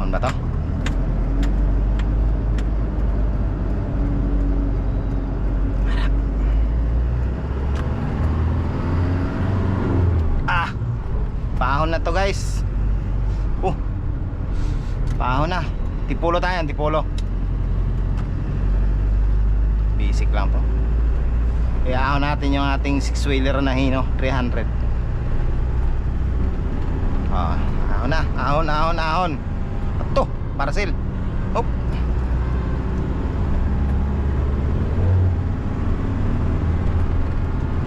Ahon ba to? Paahon na to guys. Paahon na. Tipulo tayo, tipulo. Basic lang to. Iaahon natin yung ating 6-wheeler na Hino 300. Ahon na, ahon. Ito, parcel. Hop.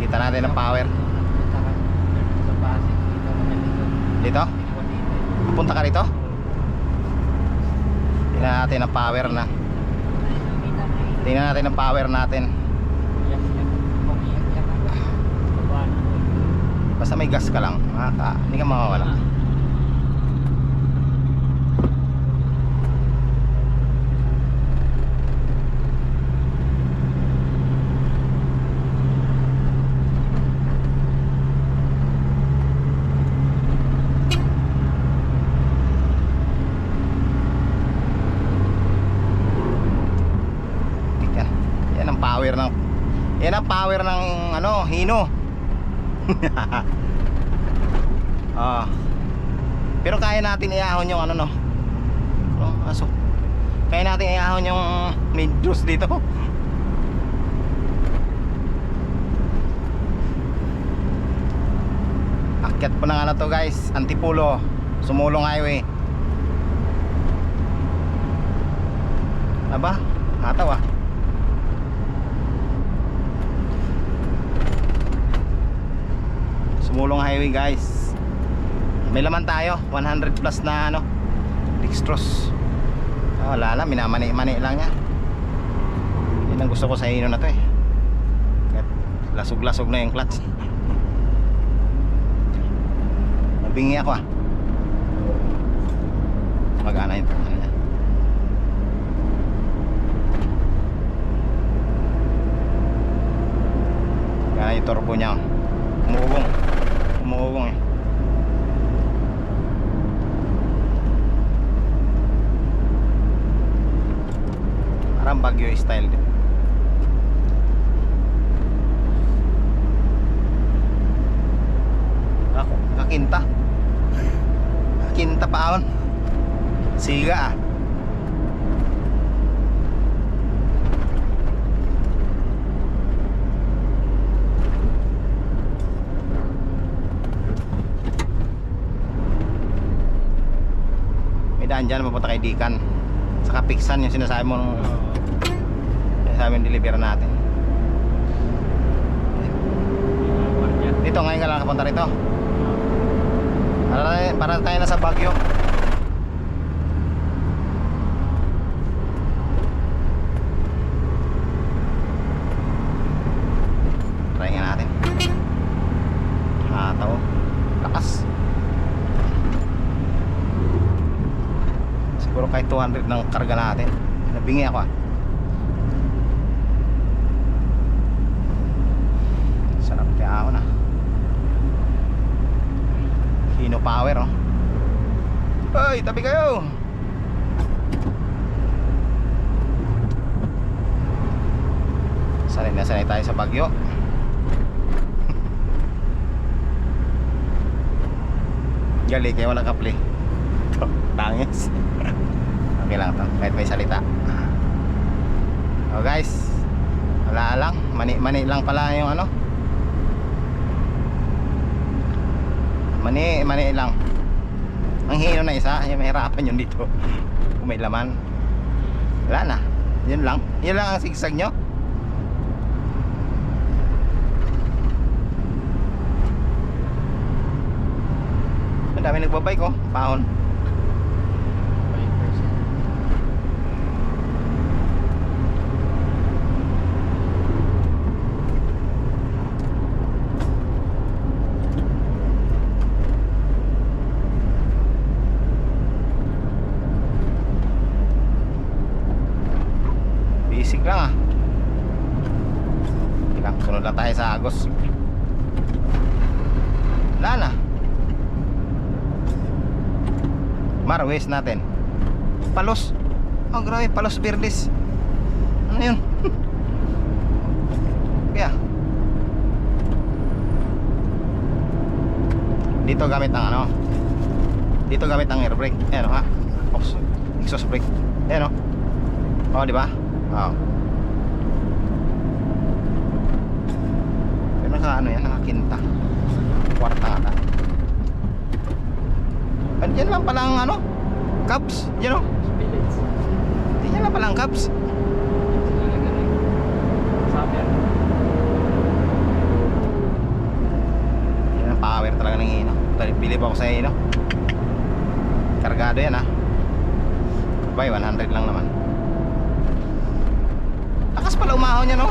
Kita natin ang power. Dito? Punta ka rito? Tingnan natin ang power na. Tingnan natin ang power natin. Basta may gas ka lang, hindi ka mawawala. Yan ang power ng ano, Hino. Pero kaya natin iahon yung ano, no. Kaya natin iahon yung Midros dito. Akyat po na nga na to guys, Antipulo, Sumulong Highway. Aba, hataw ah. Sumulong Highway guys. May laman tayo 100 plus na ano, dextrose. Wala lang, minamani-mani lang niya. Yan ang gusto ko sa Hino na to eh. Lasog-lasog na yung clutch. Nabingi ako ah. Magana yung ano niya. Magana yung turbo niya oh. Umuugong eh. Parang Baguio style din. Ako, kakinta paon. Siga ah. Daan dyan, mapunta kay Dikan. Saka Pixan yung sinasabi mo nung sinasabi yung deliver natin. Dito ngayon ka lang kapunta rito. Para tayo nasa Baguio. Try nga natin. Hataw. Lakas. Siguro kahit 200 ng karga natin. Nabingi ako ah. Sarap kaya ako na. Hino power oh. Ay, tabi kayo. Sanay na sanay tayo sa Baguio. Gali kayo walang kapli. Tangis. Okay lang to, kahit may salita. Oh guys, wala lang, mani lang pala yung ano. Mani lang. Ang Hino na isa, yung mahirapan yun dito. Kung may laman. Wala na, yun lang ang sigsag nyo. Ang dami nagbabike oh, paon. Basic lang ah. Sunod lang tayo sa Agos. Wala na. Marwes natin. Palos. Oh, grabe, Palos Verdes. Ano yun? Kaya dito gamit ang ano, dito gamit ang air brake. Ayan o ha, exhaust brake. Ayan o, di ba? Oo. Pero ano yan, nakakinta, kwartada. Diyan lang pala ang ano, cabs, yan o. Diyan lang pala ang cabs. Yan ang power talaga ng Hino. Bilib ako sa Hino. Kargado yan ha. Bay, 100 lang naman. Lakas pala umahon yan o.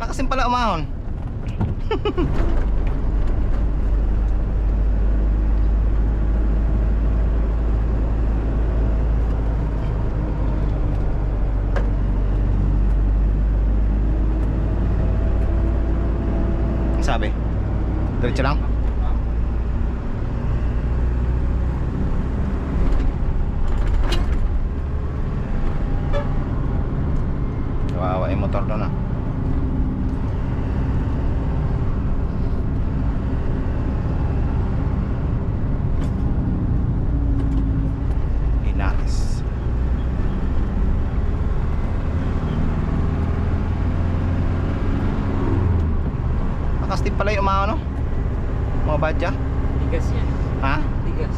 Lakasin pala umahon. Sabi, diretso lang. Kawawa yung motor doon ah. Inatis. Nakastip pala yung mga ano, mga badya. Tigas yan. Ha? Tigas.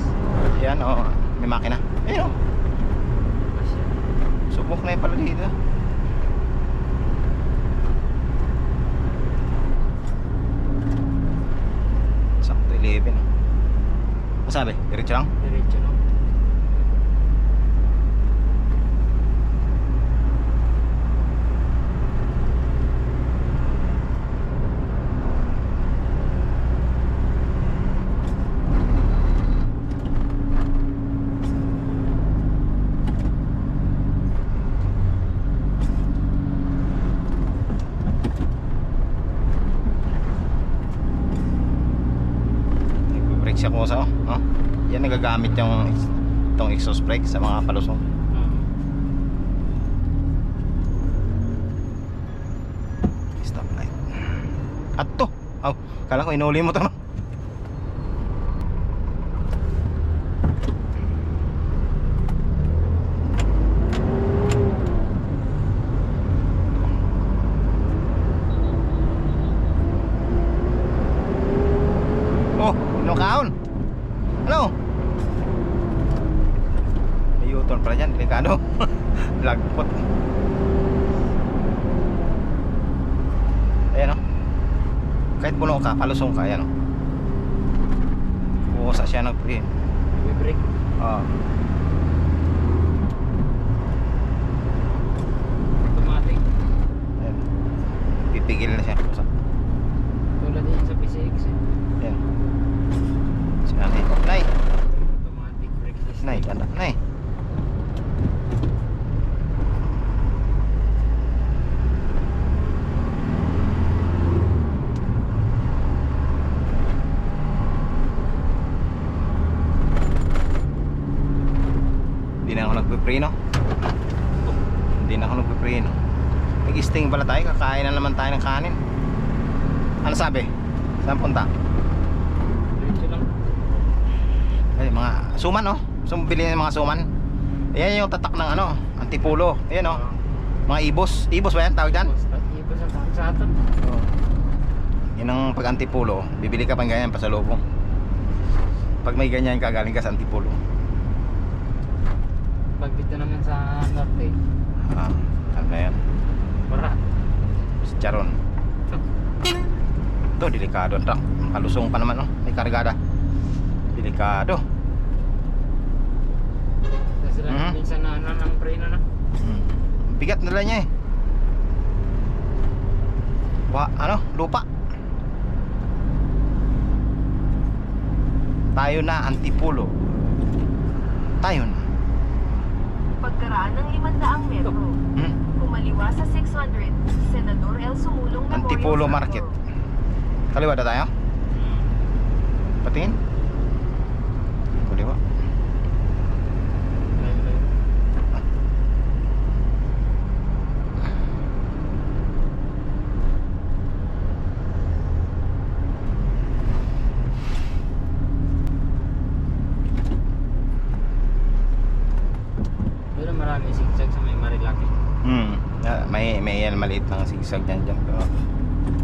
Yan o, may makina. Ayun o, subok na yung pala dito. Sakto 11. Masabi, diretso lang. Diretso lang. Brake siya kusa oh. No? Yan nagagamit yung itong exhaust brake sa mga palusong. Stop light. At to. Oh, kala ko inuli mo to no. Oh, inukaon. Ano? May U-turn pala dyan, delikado. Lagpot. Ayan o. Kahit puno ka, palusong ka, ayan o. Pukusa siya ng pre. May brake. Oo. Automatic. Ayan. Pipigil na siya. Pukusa. Tulad yan sa PCX eh. Ayan. Sinanay. Nay! Automatic brake system. Nay, ganda. Nay! Hindi na ako nagpipreno. Hindi na ako nagpipreno. Nag-sting pala tayo. Kakain na naman tayo ng kanin. Ano sabi? Saan punta? Diretso lang. Ay, mga suman oh. Gusto mo bilhin ng mga suman? Ayan yung tatak ng ano, Antipulo. Ayan oh. Mga ibos. Ibos ba yan tawag dyan? Ibos ang kansatan. Oh. Yun ang pag Antipulo. Bibili ka pang ganyan pasalubong. Pag may ganyan ka galing ka sa Antipulo. Pag dito naman sa norte, Ah, ano na yan? para. Si Charon. Ito, delikado ang truck. Kalusong pa naman oh. May kargada. Delikado. Kasi lang minsan na ng preno na. Bigat nila niya eh. Ano? Lupa. Tayo na, Antipulo. Tayo na. Pagkaraan ng 500 metro, kumaliwa sa 600, Senador El Sumulong Memorial Antipulo Circle. Market. Kaliwa na tayo? Patingin? Kaliwa. Layo-layo yan, maliit lang ang sigsag dyan dyan. Pero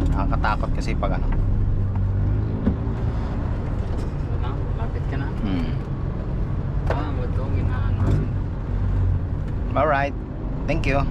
nakakatakot kasi pag ano. Ano, lapit ka na. Hmm. Matungin na ano. Alright, thank you.